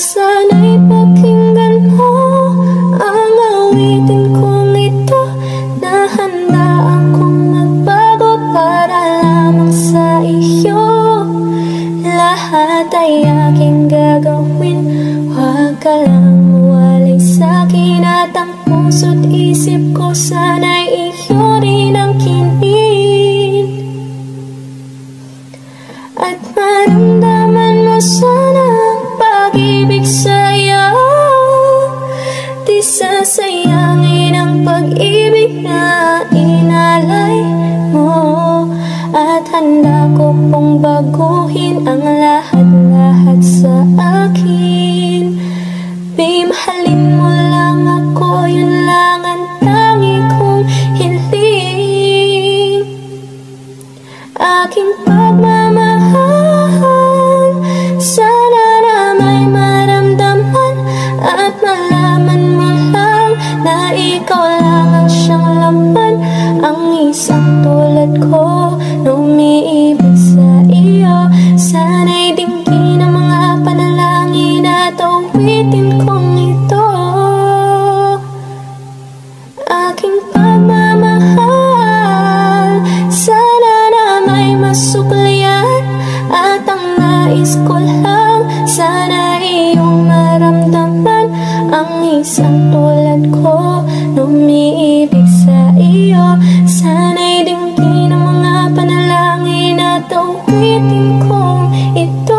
Sana'y pakinggan mo ang awitin kong ito, na handa akong magbago para lamang sa iyo. Lahat ay aking gagawin, huwag ka lang mawalay sa'kin. At ang puso't isip ko sana'y iyo rin ang kinin. At maramdaman mo sana ang pag-ibig sa'yo. Di sasayangin ang pag-ibig na inalay mo. At handa ko pong baguhin ang lahat-lahat sa akin. Babe, mahalin mo lang ako, yun lang ang tangi kong hiling. Aking pagmamahal, sana na may maramdaman at malaman mo lang na ikaw lang ang siyang laman. Ang isang tulad ko na umiibig sa iyo, sana'y dinggin ang mga panalangin at awitin kong ito. Aking pagmamahal, sana na may masuklian. At ang nais ko lang, sana iyong maramdaman. Ang isang tulad ko na umiibig sa iyo, sana'y dinggin ang mga panalangin at awitin kong ito.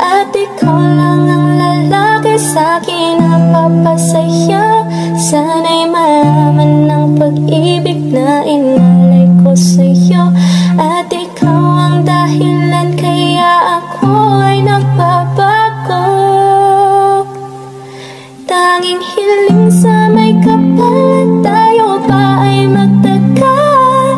At ikaw lang ang lalaki sa'kin na papasaya. Sana'y malaman ng pag-ibig na inalay ko sa'yo. At ikaw ang dahilan kaya ako ay nagbabago. Tanging hiling sa may kapal, tayo pa ay magtagal.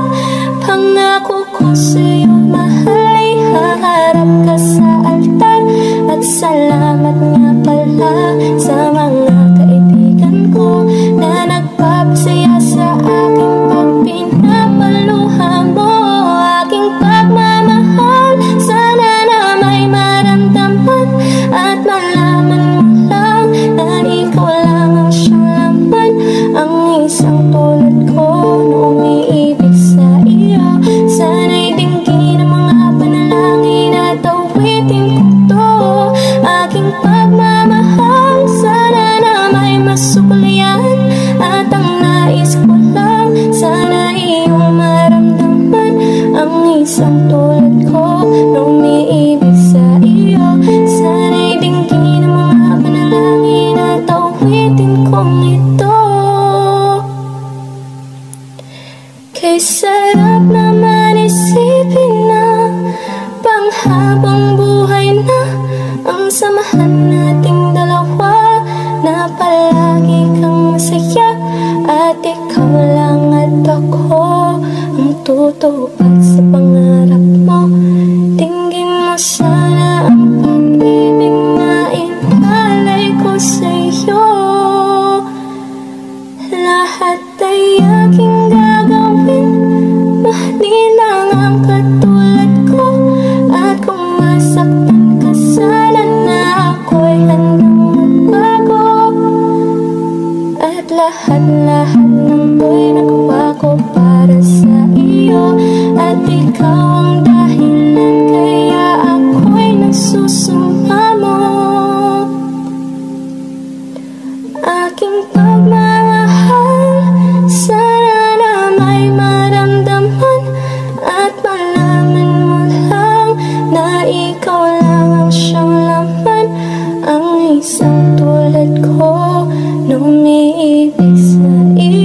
Pangako ko sa'yo, mahal, ay haharap ka sa altar. At salamat nga pala sa mga kaibigan ko na nagpapasaya sa aking pagpinapaluha mo. Aking pagmamahal, sana na may maramdaman at malaman mo lang na ikaw lang ang siyang laman. Ang isang tulad ko na umiibig sa iyo, sana'y dinggin ang mga panalangin at awitin ko to. Aking pagmamahal, sana na may masuklian. At ang nais ko lang, sana iyong maramdaman. Ang isang tulad ko na umiibig sa iyo, sana'y dinggin ang mga panalangin at awitin kong ito. Kay sarap naman isipin na panghabang buhay na ang samahan nating dalawa, na palagi kang masaya. At ikaw lang at ako ang tutupad sa pangarap mo. Dinggin mo sana ang pag-ibig na inalay ko sa'yo. Lahat ay aking gagawin, mahalin lang ang katulad ko. At kung masaktan ka sana na ako'y handang magbago. At lahat-lahat ng to'y nagawa ko para sa iyo. At ikaw ang dahilan kaya ako'y nagsusumamo. Aking pagmamahal, sana na may maramdaman at malaman mo lang na ikaw lang ang siyang laman. Ang isang tulad ko na umiibig sa iyo.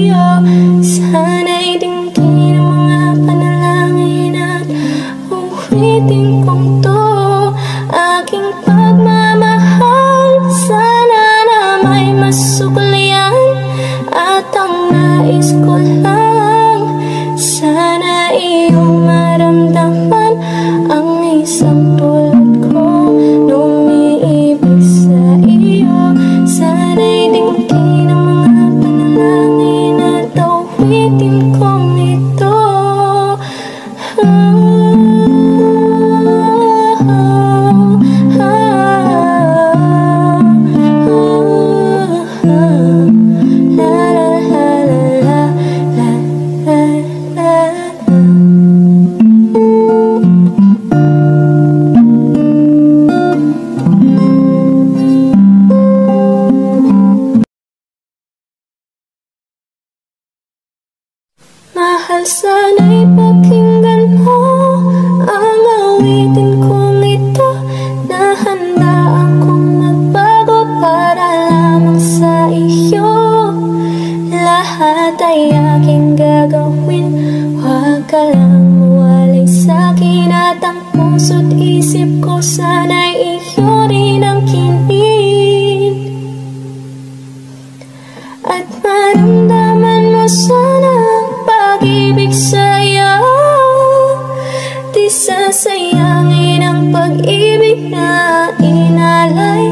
inalay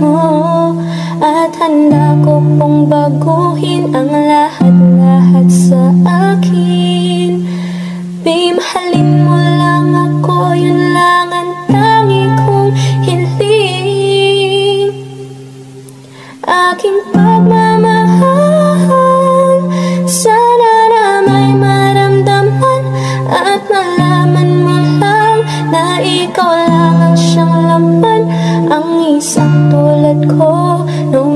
mo. At handa ko pong baguhin ang lahat-lahat sa akin. Babe, mahalin mo lang ako, yun lang ang tangi kong hiling. Aking pagmamahal, sana na may maramdaman at malaman mo lang na ikaw lang ang siyang laman. Ang isang tulad ko, no